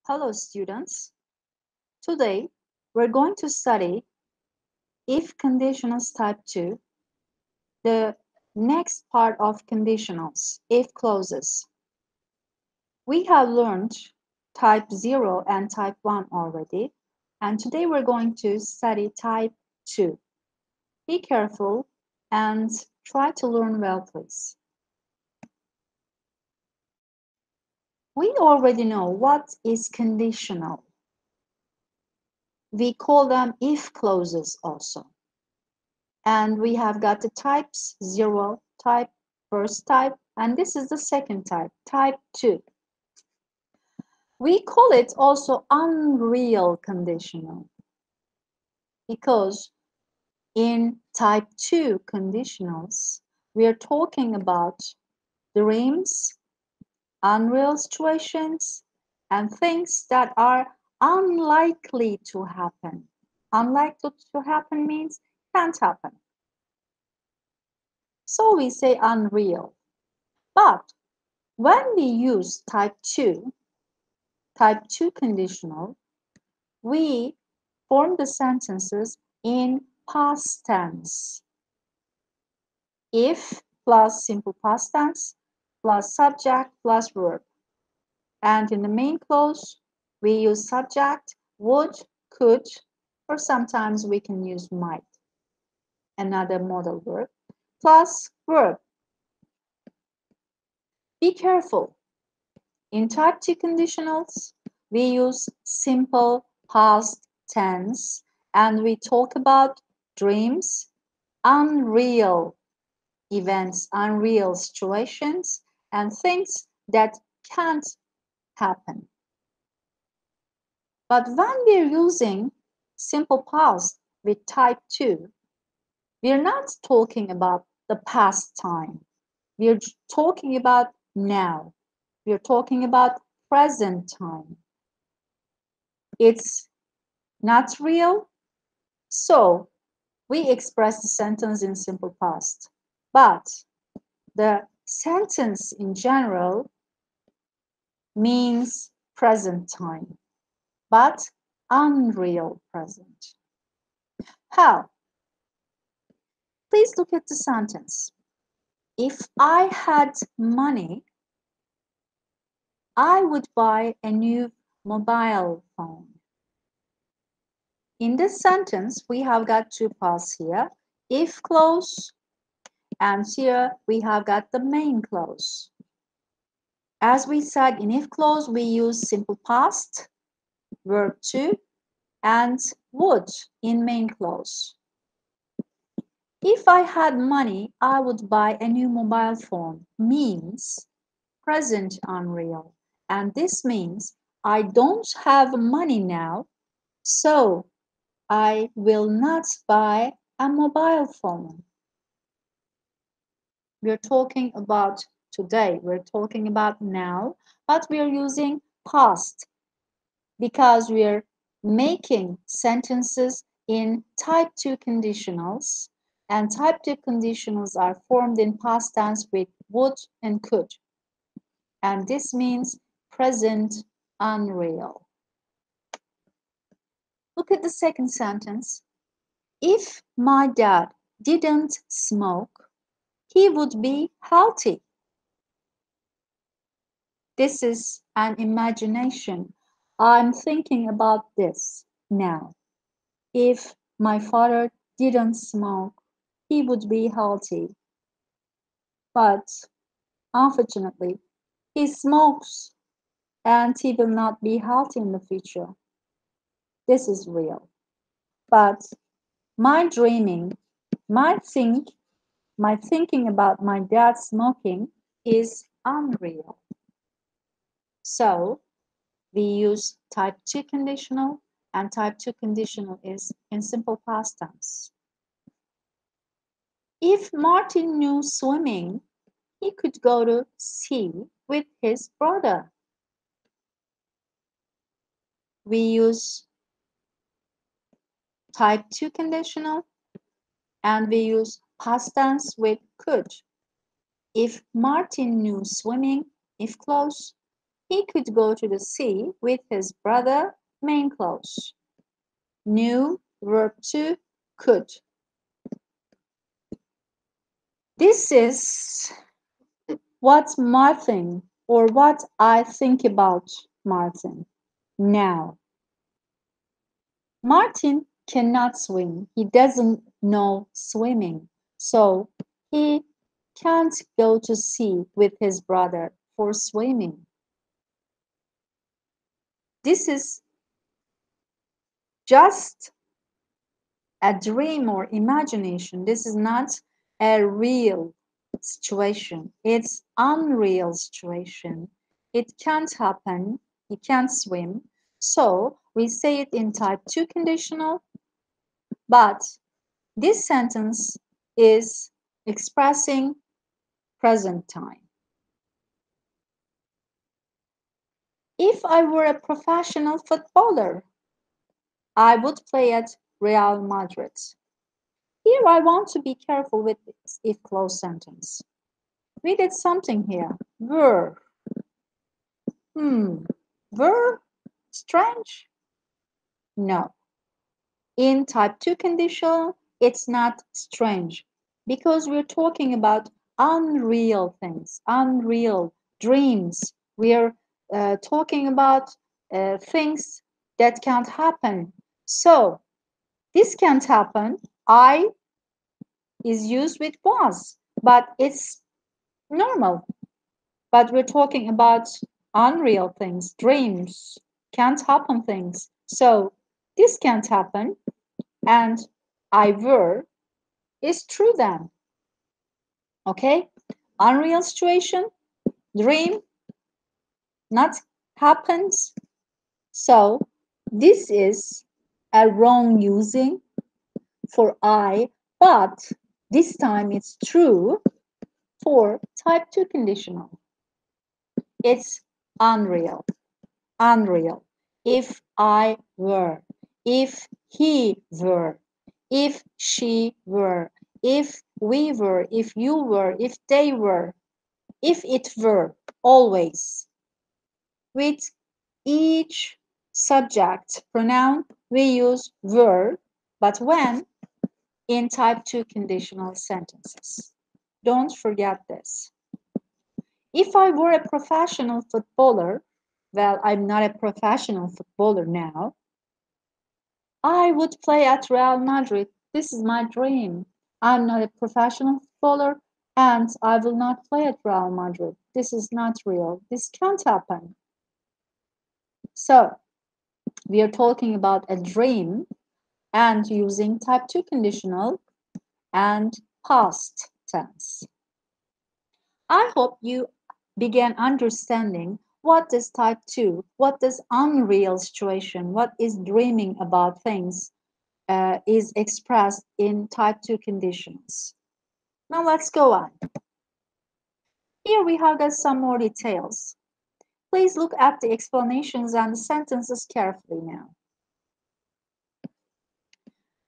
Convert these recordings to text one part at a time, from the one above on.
Hello students. Today we're going to study if conditionals type 2, the next part of conditionals, if clauses. We have learned type 0 and type 1 already, and today we're going to study type 2. Be careful and try to learn well, please. We already know what is conditional. We call them if clauses also. And we have got the types 0 type, first type, and this is the second type, type 2. We call it also unreal conditional because in type 2 conditionals, we are talking about dreams, unreal situations, and things that are unlikely to happen. Unlikely to happen means can't happen. So we say unreal. But when we use type 2 conditional, we form the sentences in past tense. If plus simple past tense plus subject plus verb. And in the main clause, we use subject, would, could, or sometimes we can use might, another modal verb, plus verb. Be careful. In type 2 conditionals, we use simple past tense and we talk about dreams, unreal events, unreal situations, and things that can't happen. But when we're using simple past with type 2, we're not talking about the past time. We're talking about now. We're talking about present time. It's not real, so we express the sentence in simple past. But the sentence in general means present time, but unreal present. How? Please look at the sentence. If I had money, I would buy a new mobile phone. In this sentence, we have got two paths here. If clause, and here we have got the main clause. As we said, in if clause, we use simple past, verb to, and would in main clause. If I had money, I would buy a new mobile phone means present unreal. And this means I don't have money now, so I will not buy a mobile phone. We're talking about today, we're talking about now, but we're using past because we're making sentences in type 2 conditionals, and type 2 conditionals are formed in past tense with would and could. And this means present unreal. Look at the second sentence. If my dad didn't smoke, he would be healthy. This is an imagination. I'm thinking about this now. If my father didn't smoke, he would be healthy. But unfortunately, he smokes and he will not be healthy in the future. This is real. But my dreaming, my thinking about my dad smoking is unreal. So we use type 2 conditional, and type 2 conditional is in simple past tense. If Martin knew swimming, he could go to sea with his brother. We use type 2 conditional and we use past tense with could. If Martin knew swimming, if clause, He could go to the sea with his brother, main clause. New verb 2, could. This is what Martin or what I think about Martin now. Martin cannot swim. He doesn't know swimming. So he can't go to sea with his brother for swimming. This is just a dream or imagination. This is not a real situation. It's unreal situation. It can't happen. He can't swim. So we say it in type 2 conditional, but this sentence is expressing present time. If I were a professional footballer, I would play at Real Madrid. Here I want to be careful with this if clause sentence. We did something here. Were. Were? Strange? No. In type 2 conditional, it's not strange because we're talking about unreal things, unreal dreams. We're talking about things that can't happen. So this can't happen. I is used with was, but it's normal. But we're talking about unreal things, dreams, can't happen things. So this can't happen. And I were is true then. Okay? Unreal situation, dream, not happens. So this is a wrong using for I, but this time it's true for type 2 conditional. It's unreal. Unreal. If I were, if he were, if she were, if we were, if you were, if they were, if it were, always. With each subject pronoun, we use were, but when? In type 2 conditional sentences. Don't forget this. If I were a professional footballer, well, I'm not a professional footballer now, I would play at Real Madrid. This is my dream. I'm not a professional footballer and I will not play at Real Madrid. This is not real. This can't happen. So, we are talking about a dream and using type 2 conditional and past tense. I hope you began understanding what is type 2, what is unreal situation, what is dreaming about things is expressed in type 2 conditions. Now let's go on. Here we have got some more details. Please look at the explanations and the sentences carefully now.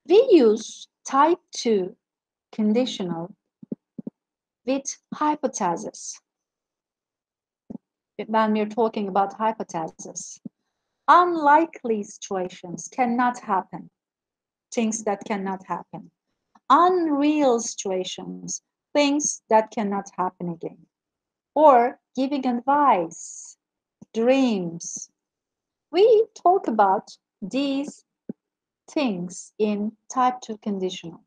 We use type 2 conditional with hypothesis. When we're talking about hypothesis, unlikely situations cannot happen, things that cannot happen. Unreal situations, things that cannot happen again. Or giving advice, dreams. We talk about these things in type 2 conditional.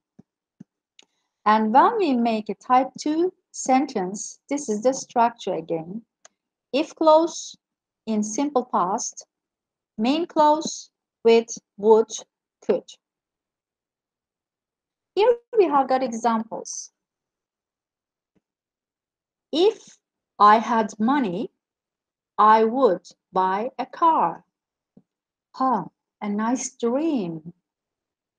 And when we make a type 2 sentence, this is the structure again. If clause in simple past, main clause with would, could. Here we have got examples. If I had money, I would buy a car. Huh, a nice dream.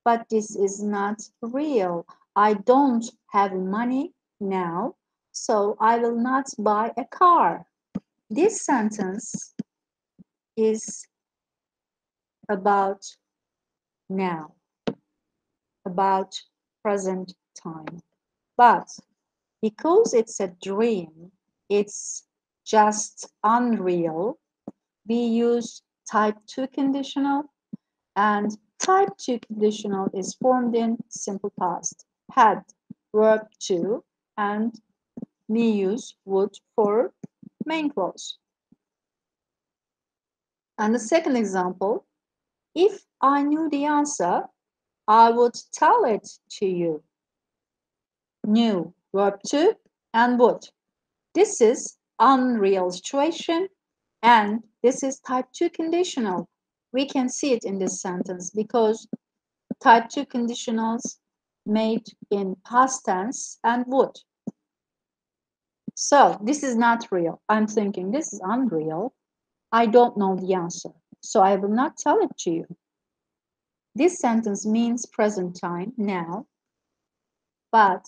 But this is not real. I don't have money now, so I will not buy a car. This sentence is about now, about present time. But because it's a dream, it's just unreal, we use type 2 conditional, and type 2 conditional is formed in simple past. Had, verb to, and we use would for main clause. And the second example, if I knew the answer, I would tell it to you. Knew, verb to, and would. This is unreal situation, and this is type 2 conditional. We can see it in this sentence because type 2 conditionals made in past tense and would. So this is not real. I'm thinking this is unreal. I don't know the answer, so I will not tell it to you. This sentence means present time now, but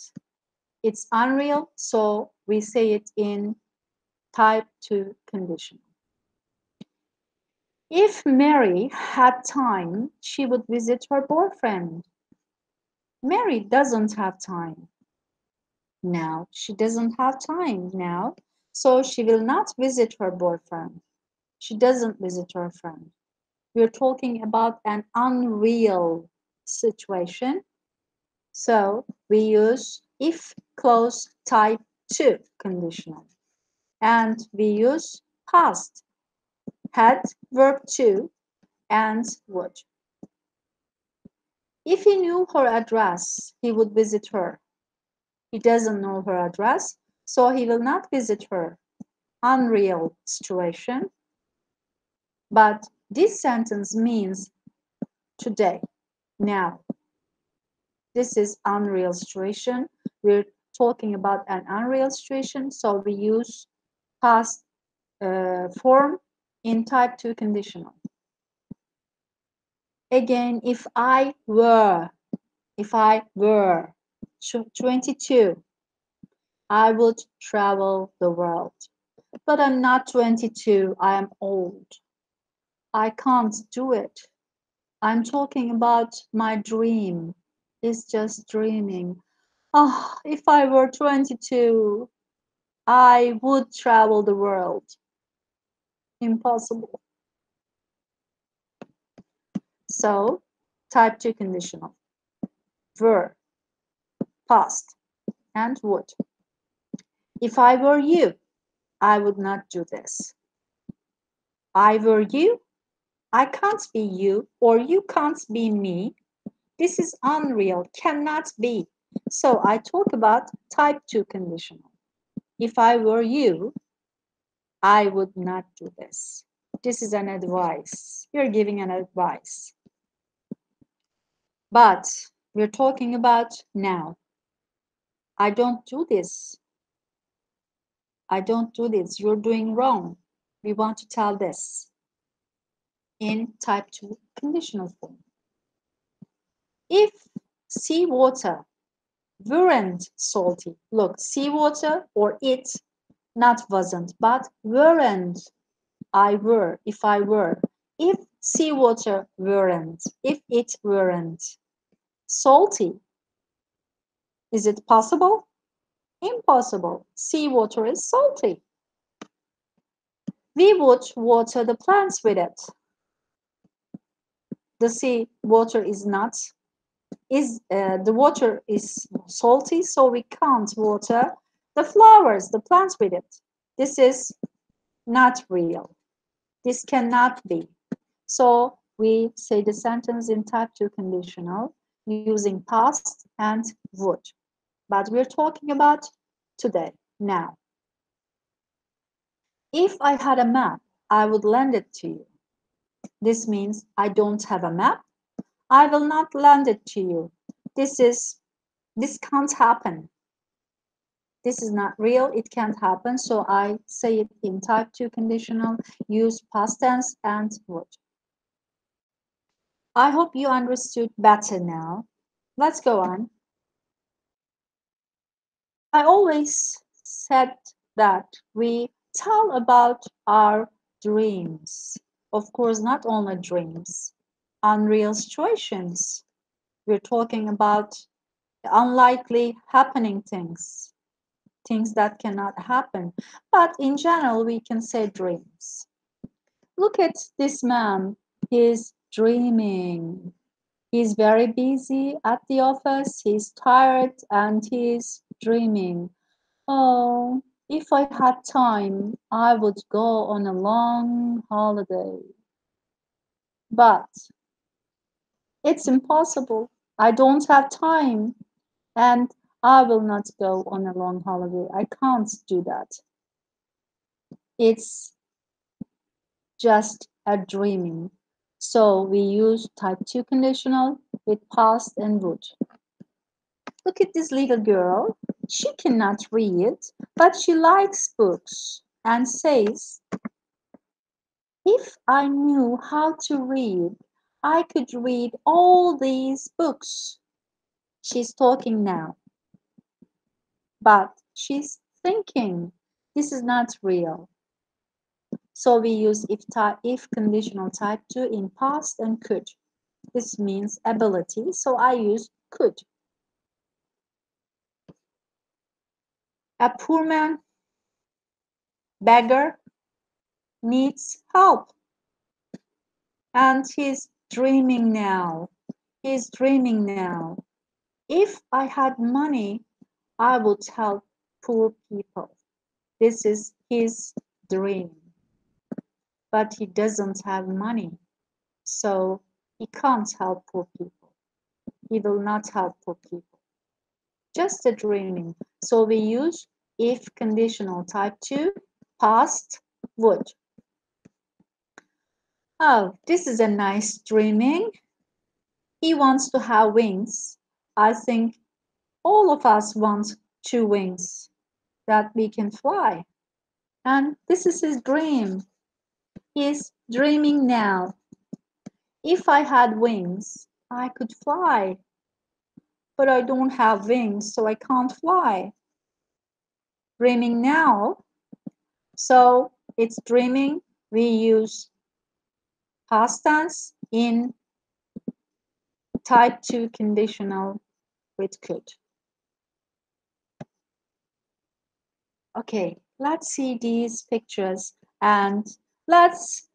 it's unreal, so we say it in type 2 conditional. If Mary had time, she would visit her boyfriend. Mary doesn't have time now. She doesn't have time now, so she will not visit her boyfriend. She doesn't visit her friend. We're talking about an unreal situation. So we use if clause type 2 conditional. And we use past, had, verb to, and would. If he knew her address, he would visit her. He doesn't know her address, so he will not visit her. Unreal situation. But this sentence means today, now. This is unreal situation. We're talking about an unreal situation, so we use past form in type 2 conditional. Again, if I were 22, I would travel the world. But I'm not 22, I am old. I can't do it. I'm talking about my dream. It's just dreaming. Oh, if I were 22, I would travel the world. Impossible. So, type 2 conditional. Were, past, and would. If I were you, I would not do this. I were you, I can't be you, or you can't be me. This is unreal, cannot be. So I talk about type 2 conditional. If I were you, I would not do this. This is an advice. You're giving an advice. But we're talking about now. I don't do this. I don't do this. You're doing wrong. We want to tell this in type 2 conditional form. If seawater weren't salty, look, seawater or it, not wasn't, but weren't, I were, if I were. If seawater weren't, if it weren't salty, is it possible? Impossible. Seawater is salty. We would water the plants with it. The sea water is not, the water is salty, so we can't water the flowers, the plants with it. This is not real. This cannot be. So we say the sentence in type 2 conditional using past and would. But we're talking about today, now. If I had a map, I would lend it to you. This means I don't have a map. I will not lend it to you. This can't happen. This is not real. It can't happen. So I say it in type 2 conditional, use past tense and would. I hope you understood better now. Let's go on. I always said that we tell about our dreams. Of course, not only dreams, unreal situations. We're talking about unlikely happening things, things that cannot happen. But in general, we can say dreams. Look at this man. He's dreaming. He's very busy at the office. He's tired and he's dreaming. Oh, if I had time, I would go on a long holiday. But it's impossible. I don't have time and I will not go on a long holiday. I can't do that. It's just a dreaming. So we use type 2 conditional with past and would. Look at this little girl. She cannot read, but she likes books and says, if I knew how to read, I could read all these books. She's talking now, but she's thinking. This is not real. So we use if conditional type 2 in past and could. This means ability, so I use could. A poor man, beggar, needs help. And he's dreaming now. He's dreaming now. If I had money, I would help poor people. This is his dream. But he doesn't have money, so he can't help poor people. He will not help poor people. Just a dreaming. So we use if conditional type 2, past, would. Oh, this is a nice dreaming. He wants to have wings. I think all of us want 2 wings that we can fly. And this is his dream. He's dreaming now. If I had wings, I could fly. But I don't have wings, so I can't fly. Dreaming now. So it's dreaming. We use past tense in type 2 conditional with could. Okay, let's see these pictures and let's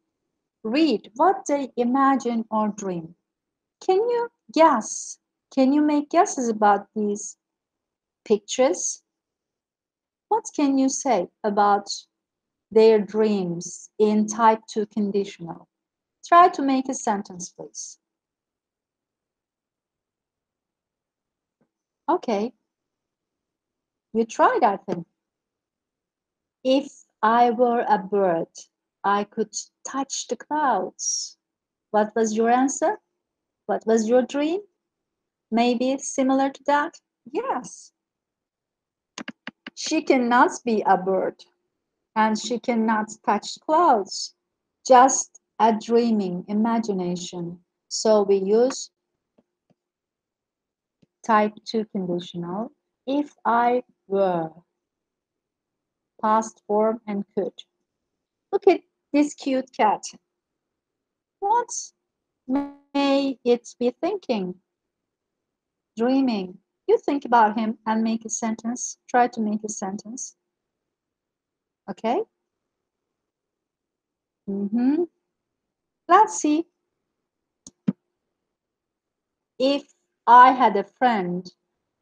read what they imagine or dream. Can you guess? Can you make guesses about these pictures? What can you say about their dreams in type 2 conditional? Try to make a sentence, please. Okay, you tried, I think. If I were a bird, I could touch the clouds. What was your answer? What was your dream? Maybe similar to that? Yes. She cannot be a bird and she cannot touch clouds. Just a dreaming imagination. So we use type 2 conditional. If I were, past form and could. Look at this cute cat. What may it be thinking? Dreaming. You think about him and make a sentence. Try to make a sentence. Okay? Let's see. If I had a friend,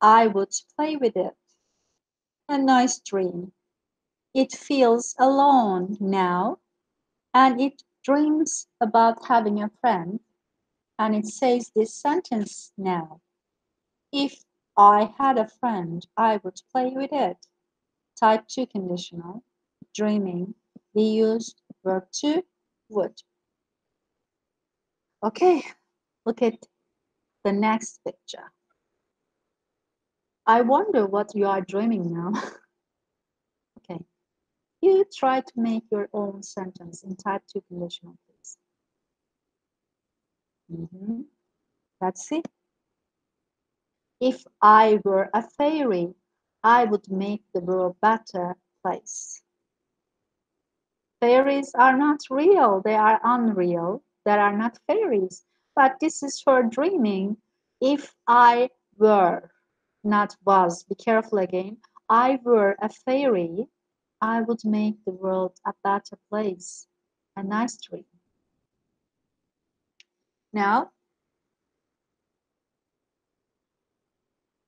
I would play with it. A nice dream. It feels alone now, and it dreams about having a friend, and it says this sentence now. If I had a friend, I would play with it. Type 2 conditional, dreaming. We used verb 2, would. Okay, look at the next picture. I wonder what you are dreaming now. Okay, you try to make your own sentence in type 2 conditional, please. Let's see. If I were a fairy, I would make the world a better place. Fairies are not real, they are unreal. They are not fairies. But this is for dreaming. If I were, not was, be careful again. I were a fairy, I would make the world a better place. A nice dream. Now,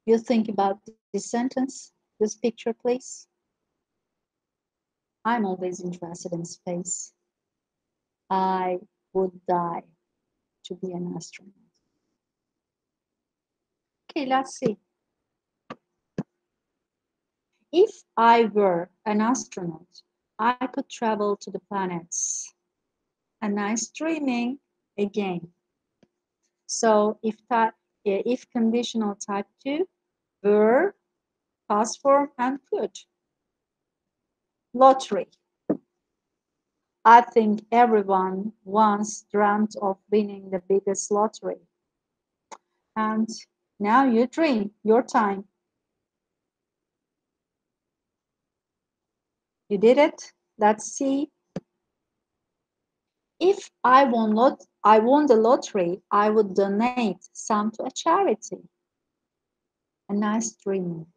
you think about this sentence, this picture, please. I'm always interested in space. I would die to be an astronaut. Okay, let's see. If I were an astronaut, I could travel to the planets. A nice dreaming again. So if conditional type 2, were, past form, and could. Lottery. I think everyone once dreamt of winning the biggest lottery. And now you dream, your time. You did it. Let's see. If I won the lottery, I would donate some to a charity. A nice dream.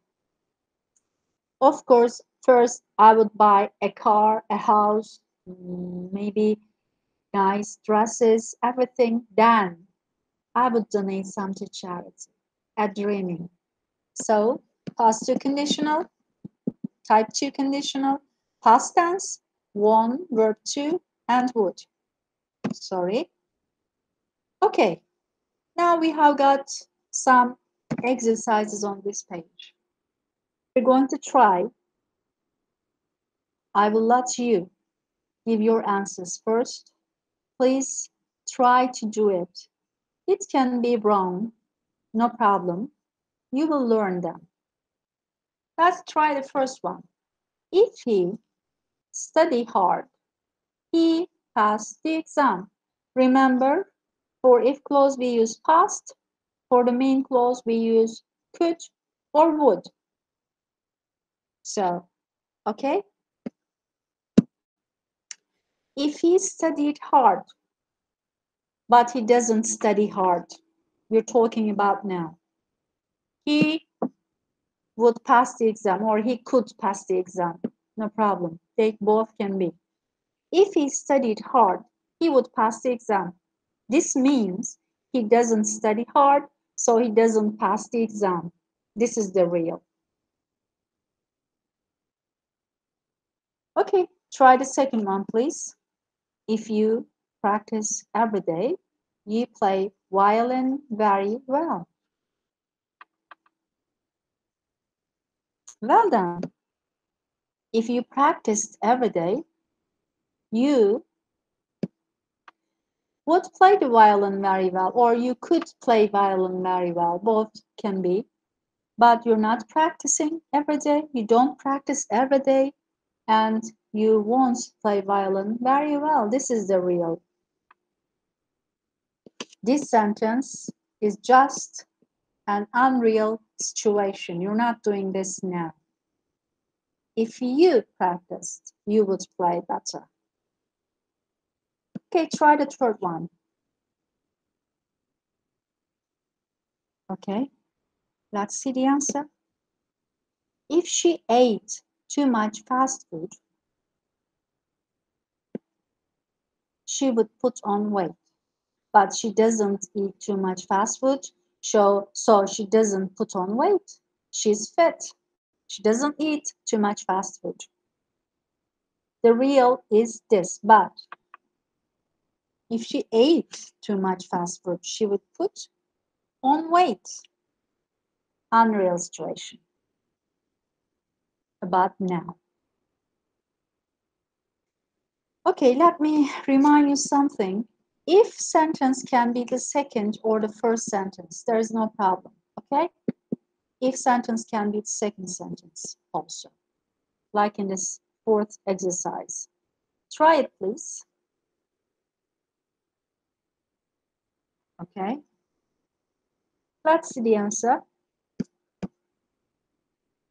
Of course, first I would buy a car, a house, maybe nice dresses, everything. Then I would donate some to charity. A dreaming. So, past 2 conditional, type 2 conditional, past tense, won, verb 2, and would. Sorry. Okay, now we have got some exercises on this page. We're going to try. I will let you give your answers first. Please try to do it. It can be wrong, no problem. You will learn them. Let's try the first one. If he studied hard, he passed the exam. Remember, for if clause we use past, for the main clause we use could or would. So, okay? If he studied hard, but he doesn't study hard, we're talking about now. He would pass the exam, or he could pass the exam. No problem. They both can be. If he studied hard, he would pass the exam. This means he doesn't study hard, so he doesn't pass the exam. This is the real. Okay, try the second one, please. If you practice every day, you play violin very well. Well done. If you practiced every day, you would play the violin very well, or you could play violin very well. Both can be. But you're not practicing every day. You don't practice every day, and you won't play violin very well. This is the real. This sentence is just an unreal situation. You're not doing this now. If you practiced, you would play better. Okay, try the third one. Okay, let's see the answer. If she ate too much fast food, she would put on weight. But she doesn't eat too much fast food, so she doesn't put on weight. She's fit. She doesn't eat too much fast food. The real is this, but if she ate too much fast food, she would put on weight. Unreal situation. About now. Okay, let me remind you something. If sentence can be the second or the first sentence, there is no problem, okay? If sentence can be the second sentence also, like in this fourth exercise. Try it, please. Okay. Let's see the answer.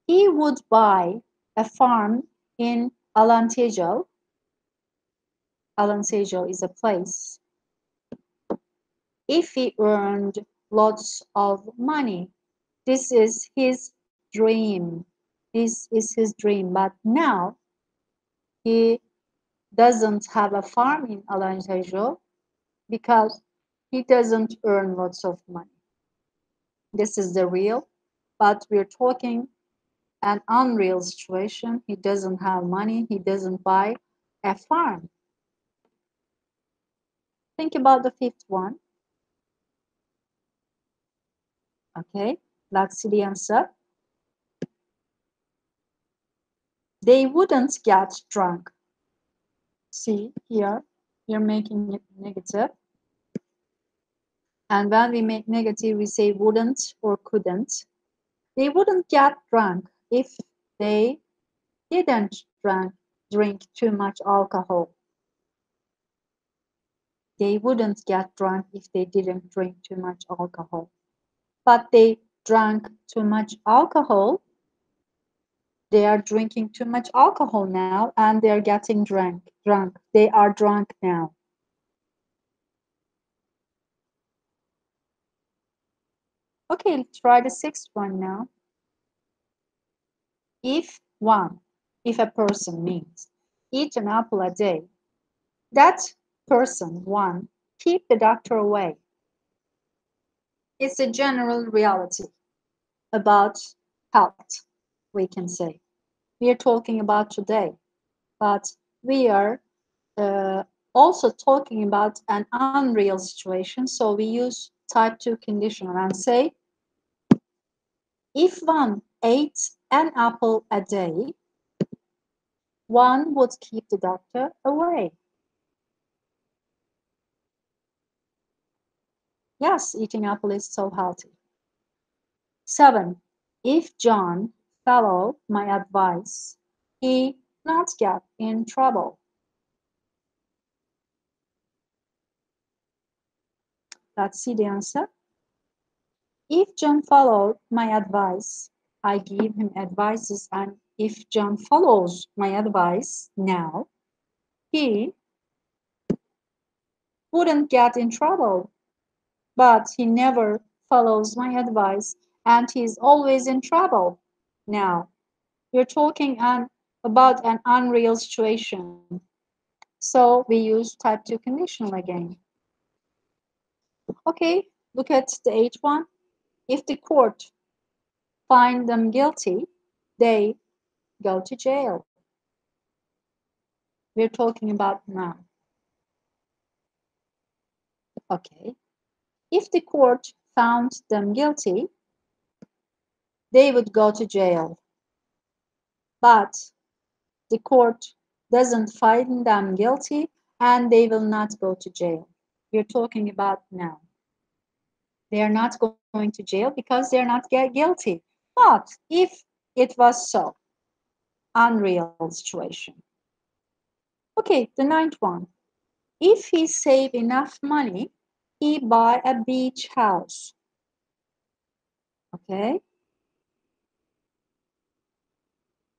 He would buy a farm in Alentejo. Alentejo is a place. If he earned lots of money. This is his dream. This is his dream. But now he doesn't have a farm in Alentejo because he doesn't earn lots of money. This is the real, but we're talking an unreal situation. He doesn't have money. He doesn't buy a farm. Think about the fifth one. Okay, let's see the answer. They wouldn't get drunk. See here, we're making it negative. And when we make negative, we say wouldn't or couldn't. They wouldn't get drunk if they didn't drink too much alcohol. They wouldn't get drunk if they didn't drink too much alcohol. But they drank too much alcohol. They are drinking too much alcohol now and they are getting drunk. They are drunk now. Okay, let's try the sixth one now. If a person means eat an apple a day, that person, one, keep the doctor away. It's a general reality about health, we can say. We are talking about today, but we are also talking about an unreal situation. So we use type 2 conditional and say, if one ate an apple a day, one would keep the doctor away. Yes, eating apple is so healthy. 7. If John follow my advice, he not get in trouble. Let's see the answer. If John followed my advice, I give him advices, and if John follows my advice now, he wouldn't get in trouble. But he never follows my advice, and he's always in trouble. Now, we're talking about an unreal situation. So we use type 2 conditional again. Okay, look at the eighth one. If the court find them guilty, they go to jail. We're talking about now. Okay. If the court found them guilty, they would go to jail. But the court doesn't find them guilty and they will not go to jail. We're talking about now. They are not going to jail because they're not guilty. But if it was so, unreal situation. Okay, the ninth one. If he save enough money, he buy a beach house. Okay.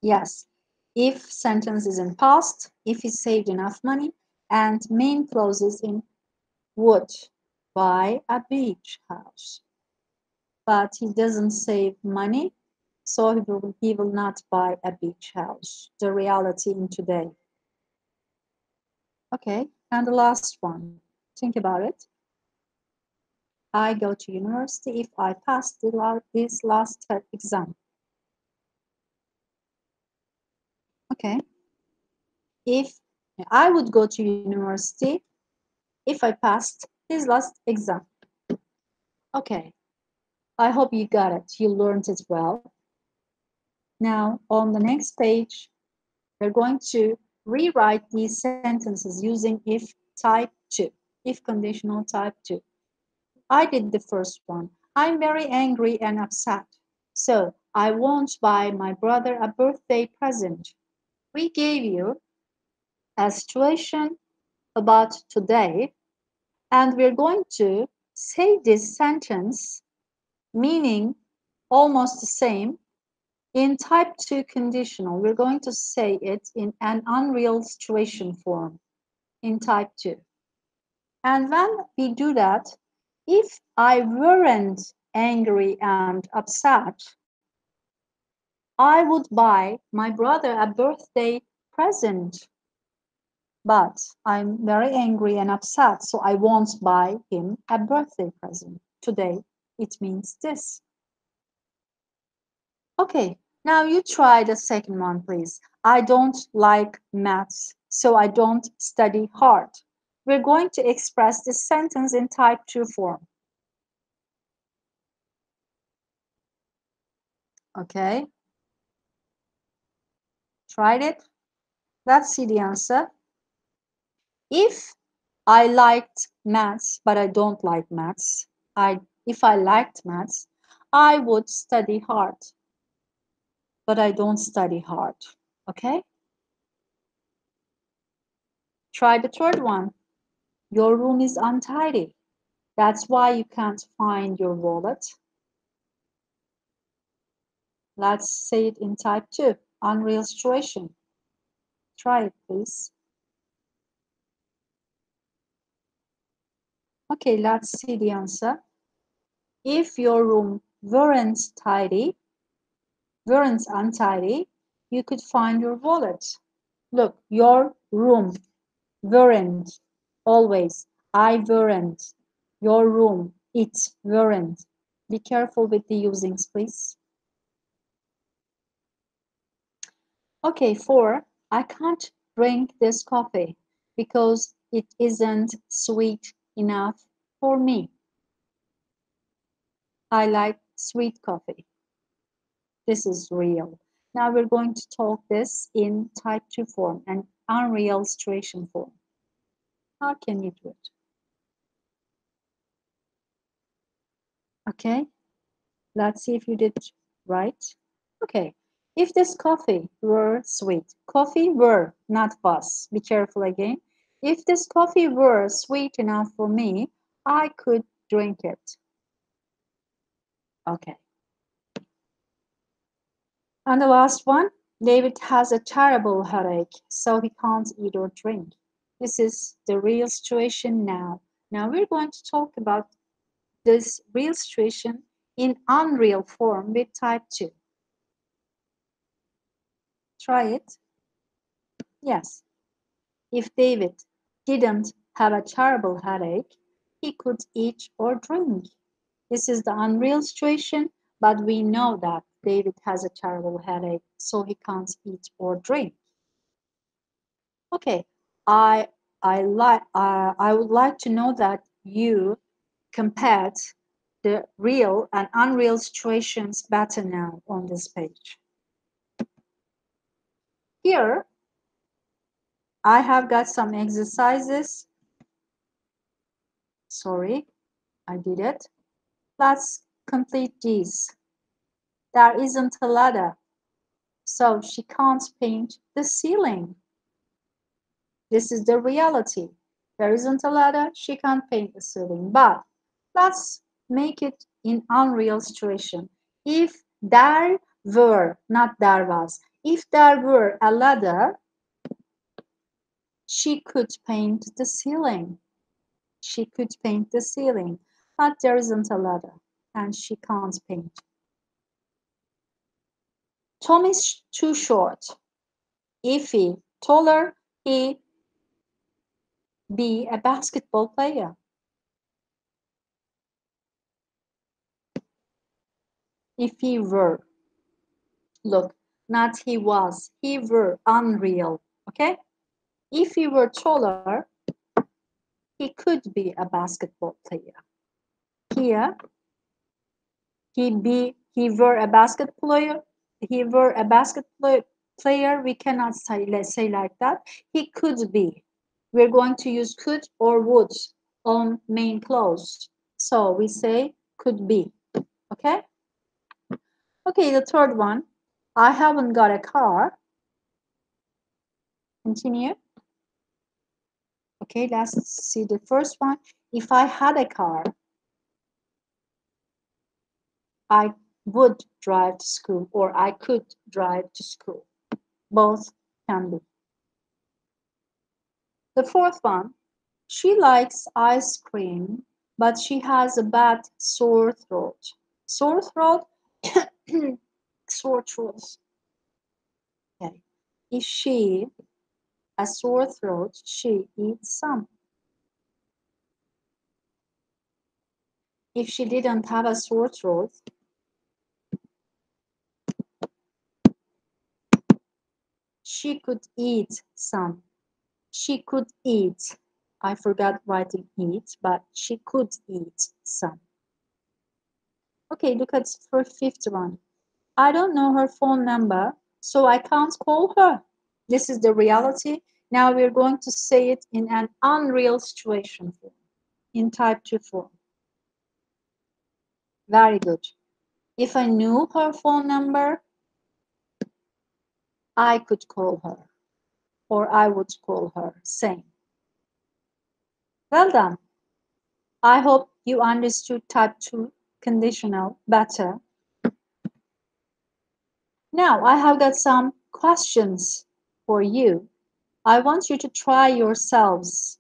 Yes. If sentence is in past, if he saved enough money, and main clause is in would buy a beach house. But he doesn't save money, so he will not buy a beach house. The reality in today. Okay, and the last one. Think about it. I go to university if I pass this last exam. Okay. If I would go to university if I passed this last exam. Okay. I hope you got it. You learned it well. Now, on the next page, we're going to rewrite these sentences using if type 2, if conditional type 2. I did the first one. I'm very angry and upset. So I won't buy my brother a birthday present. We gave you a situation about today, and we're going to say this sentence meaning almost the same in type 2 conditional. We're going to say it in an unreal situation form in type 2. And when we do that, if I weren't angry and upset, I would buy my brother a birthday present. but I'm very angry and upset, so I won't buy him a birthday present today. It means this. Okay, now you try the second one, please. I don't like maths, so I don't study hard. We're going to express this sentence in type 2 form. Okay, tried it? Let's see the answer. If I liked maths, but I don't like maths, if I liked maths, I would study hard, but I don't study hard. Okay? Try the third one. Your room is untidy. That's why you can't find your wallet. Let's say it in type 2, unreal situation. Try it, please. Okay, let's see the answer. If your room weren't untidy, you could find your wallet. Look, your room weren't, always. I weren't. Your room, it weren't. Be careful with the usings, please. Okay, 4. I can't drink this coffee because it isn't sweet enough for me. I like sweet coffee. This is real. Now we're going to talk this in type 2 form and unreal situation form. How can you do it? Okay, let's see if you did right. Okay, if this coffee were sweet, coffee were, not was, be careful again. If this coffee were sweet enough for me, I could drink it. Okay. And the last one, David has a terrible headache, so he can't eat or drink. This is the real situation now. Now we're going to talk about this real situation in unreal form with type 2. Try it. Yes. If David didn't have a terrible headache, he could eat or drink. This is the unreal situation, but we know that David has a terrible headache, so he can't eat or drink. Okay, I I would like to know that you compared the real and unreal situations better now on this page. Here, I have got some exercises. Sorry, I did it. Let's complete these. There isn't a ladder, so she can't paint the ceiling. This is the reality. There isn't a ladder, she can't paint the ceiling. But let's make it in unreal situation. If there were, not there was, if there were a ladder, she could paint the ceiling. She could paint the ceiling, but there isn't a ladder and she can't paint. Tom is too short. If he taller, he be a basketball player. If he were, look, not he was, he were, unreal, okay? If he were taller, he could be a basketball player. Here, he were a basketball player, we cannot say, let's say like that. He could be. We're going to use could or would on main clause. So we say could be, okay? Okay, the third one, I haven't got a car. Continue. Okay, let's see the first one. If I had a car, I would drive to school or I could drive to school. Both can be. The fourth one, she likes ice cream, but she has a bad sore throat. Sore throat, sore throat. Okay. Is she a sore throat, she eats some. If she didn't have a sore throat, she could eat some. She could eat. I forgot writing eat, but she could eat some. Okay, look at for fifth one. I don't know her phone number, so I can't call her. This is the reality. Now we're going to say it in an unreal situation form, in type 2 form. Very good. If I knew her phone number, I could call her, or I would call her. Same. Well done. I hope you understood type 2 conditional better. Now I have got some questions for you. I want you to try yourselves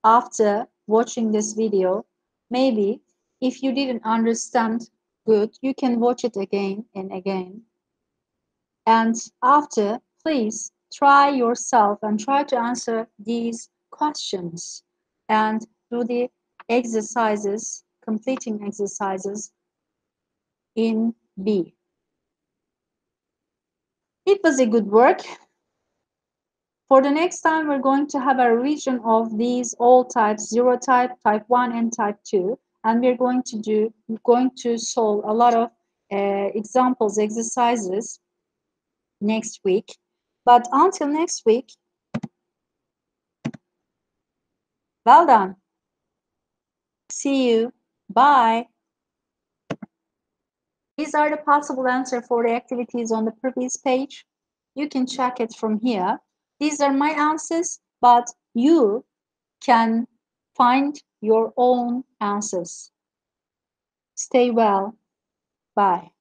after watching this video. Maybe if you didn't understand good, you can watch it again and again. And after, please try yourself and try to answer these questions and do the exercises, completing exercises in B. It was a good work. For the next time, we're going to have a revision of these all types, zero type, type 1, and type 2. And we're going to solve a lot of examples, exercises next week. But until next week, well done. See you. Bye. These are the possible answers for the activities on the previous page. You can check it from here. These are my answers, but you can find your own answers. Stay well. Bye.